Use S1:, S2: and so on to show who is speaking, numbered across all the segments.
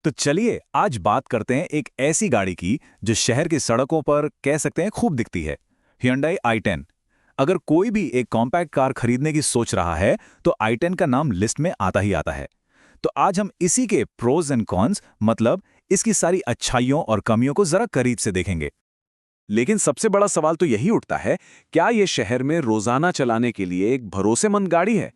S1: तो चलिए आज बात करते हैं एक ऐसी गाड़ी की जो शहर की सड़कों पर कह सकते हैं खूब दिखती है। Hyundai i10। अगर कोई भी एक कॉम्पैक्ट कार खरीदने की सोच रहा है तो i10 का नाम लिस्ट में आता ही आता है। तो आज हम इसी के प्रोज एंड कॉन्स मतलब इसकी सारी अच्छाइयों और कमियों को जरा करीब से देखेंगे। लेकिन सबसे बड़ा सवाल तो यही उठता है, क्या यह शहर में रोजाना चलाने के लिए एक भरोसेमंद गाड़ी है?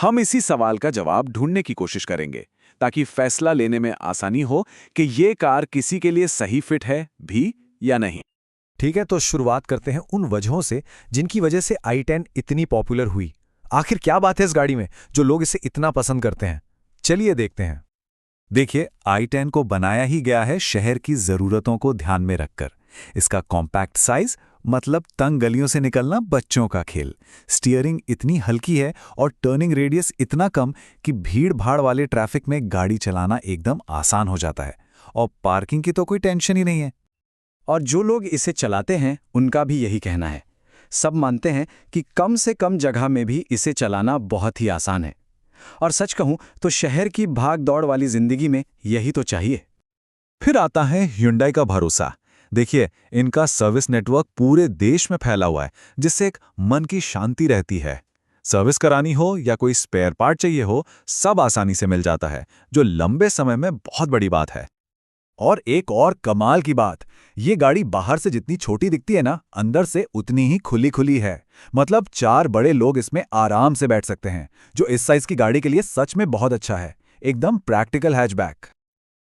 S1: हम इसी सवाल का जवाब ढूंढने की कोशिश करेंगे ताकि फैसला लेने में आसानी हो कि ये कार किसी के लिए सही फिट है भी या नहीं।
S2: ठीक है, तो शुरुआत करते हैं उन वजहों से जिनकी वजह से i10 इतनी पॉपुलर हुई। आखिर क्या बात है इस गाड़ी में जो लोग इसे इतना पसंद करते हैं? चलिए देखते हैं।
S1: देखिए, i10 को बनाया ही गया है शहर की ज़रूरतों को ध्यान में रखकर। इसका कॉम्पैक्ट साइज मतलब तंग गलियों से निकलना बच्चों का खेल। स्टीयरिंग इतनी हल्की है और टर्निंग रेडियस इतना कम कि भीड़-भाड़ वाले ट्रैफिक में गाड़ी चलाना एकदम आसान हो जाता है और पार्किंग की तो कोई टेंशन ही नहीं है।
S3: और जो लोग इसे चलाते हैं उनका भी यही कहना है। सब मानते हैं कि कम से कम जगह में भी इसे चलाना बहुत ही आसान है। और सच कहूं तो शहर की भाग दौड़ वाली जिंदगी में यही तो चाहिए।
S1: फिर आता है Hyundai का भरोसा। देखिए, इनका सर्विस नेटवर्क पूरे देश में फैला हुआ है, जिससे एक मन की शांति रहती है। सर्विस करानी हो या कोई स्पेयर पार्ट चाहिए हो, सब आसानी से मिल जाता है, जो लंबे समय में बहुत बड़ी बात है। और एक और कमाल की बात, ये गाड़ी बाहर से जितनी छोटी दिखती है ना, अंदर से उतनी ही खुली खुली है। मतलब 4 बड़े लोग इसमें आराम से बैठ सकते हैं, जो इस साइज की गाड़ी के लिए सच में बहुत अच्छा है। एकदम प्रैक्टिकल हैचबैक।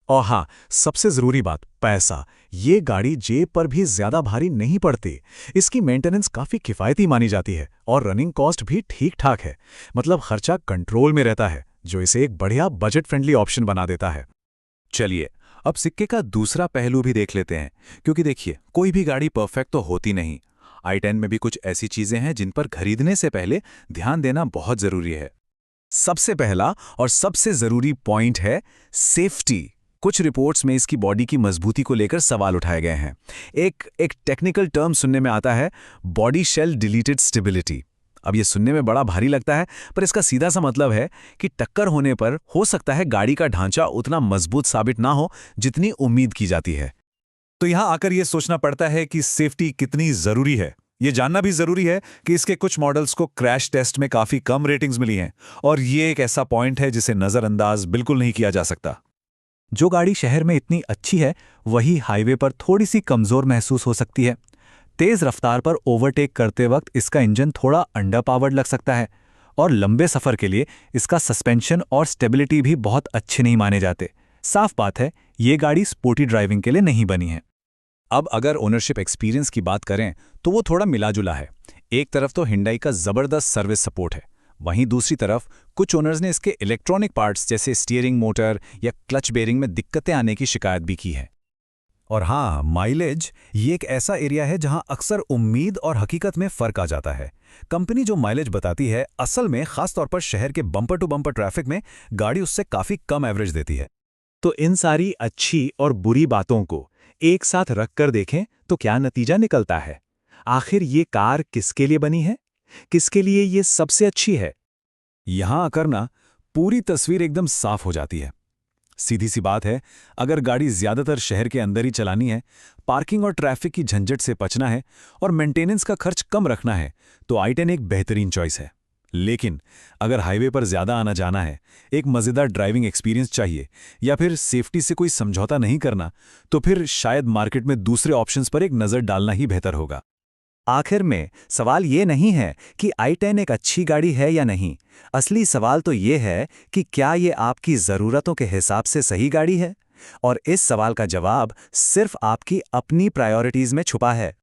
S2: और हाँ, सबसे जरूरी बात, पैसा। ये गाड़ी जेब पर भी ज्यादा भारी नहीं पड़ती। इसकी मेंटेनेंस काफी किफायती मानी जाती है और रनिंग कॉस्ट भी ठीक ठाक है। मतलब खर्चा कंट्रोल में रहता है, जो इसे एक बढ़िया बजट फ्रेंडली ऑप्शन बना देता है।
S1: चलिए, अब सिक्के का दूसरा पहलू भी देख लेते हैं, क्योंकि देखिए, कोई भी गाड़ी परफेक्ट तो होती नहीं। i10 में भी कुछ ऐसी चीजें हैं जिन पर खरीदने से पहले ध्यान देना बहुत जरूरी है। सबसे पहला और सबसे जरूरी पॉइंट है सेफ्टी। कुछ रिपोर्ट्स में इसकी बॉडी की मजबूती को लेकर सवाल उठाए गए हैं। एक टेक्निकल टर्म सुनने में आता है, बॉडी शेल डिलीटेड स्टेबिलिटी। अब ये सुनने में बड़ा भारी लगता है, पर इसका सीधा सा मतलब है कि टक्कर होने पर हो सकता है गाड़ी का ढांचा उतना मजबूत साबित ना हो जितनी उम्मीद की जाती है। तो यहां आकर यह सोचना पड़ता है कि सेफ्टी कितनी जरूरी है। ये जानना भी जरूरी है कि इसके कुछ मॉडल्स को क्रैश टेस्ट में काफी कम रेटिंग्स मिली हैं, और ये एक ऐसा पॉइंट है जिसे नजरअंदाज बिल्कुल नहीं किया जा सकता।
S2: जो गाड़ी शहर में इतनी अच्छी है, वही हाईवे पर थोड़ी सी कमजोर महसूस हो सकती है। तेज रफ्तार पर ओवरटेक करते वक्त इसका इंजन थोड़ा अंडर पावर्ड लग सकता है, और लंबे सफर के लिए इसका सस्पेंशन और स्टेबिलिटी भी बहुत अच्छे नहीं माने जाते। साफ बात है, ये गाड़ी स्पोर्टी ड्राइविंग के लिए नहीं बनी है।
S1: अब अगर ओनरशिप एक्सपीरियंस की बात करें तो वो थोड़ा मिला-जुला है। एक तरफ तो Hyundai का जबरदस्त सर्विस सपोर्ट है, वहीं दूसरी तरफ कुछ ओनर्स ने इसके इलेक्ट्रॉनिक पार्ट्स जैसे स्टीयरिंग मोटर या क्लच बेरिंग में दिक्कतें आने की शिकायत भी की है।
S2: और हाँ, माइलेज ये एक ऐसा एरिया है जहां अक्सर उम्मीद और हकीकत में फर्क आ जाता है। कंपनी जो माइलेज बताती है, असल में खासतौर पर शहर के बम्पर टू बम्पर ट्रैफिक में गाड़ी उससे काफी कम एवरेज देती है।
S3: तो इन सारी अच्छी और बुरी बातों को एक साथ रखकर देखें तो क्या नतीजा निकलता है? आखिर ये कार किसके लिए बनी है? किसके लिए ये सबसे अच्छी है?
S1: यहां आकर ना पूरी तस्वीर एकदम साफ हो जाती है। सीधी सी बात है, अगर गाड़ी ज्यादातर शहर के अंदर ही चलानी है, पार्किंग और ट्रैफिक की झंझट से बचना है और मेंटेनेंस का खर्च कम रखना है, तो i10 एक बेहतरीन चॉइस है। लेकिन अगर हाईवे पर ज्यादा आना जाना है, एक मजेदार ड्राइविंग एक्सपीरियंस चाहिए या फिर सेफ्टी से कोई समझौता नहीं करना, तो फिर शायद मार्केट में दूसरे ऑप्शंस पर एक नजर डालना ही बेहतर होगा।
S3: आखिर में सवाल ये नहीं है कि i10 एक अच्छी गाड़ी है या नहीं। असली सवाल तो ये है कि क्या ये आपकी ज़रूरतों के हिसाब से सही गाड़ी है? और इस सवाल का जवाब सिर्फ आपकी अपनी प्रायोरिटीज़ में छुपा है।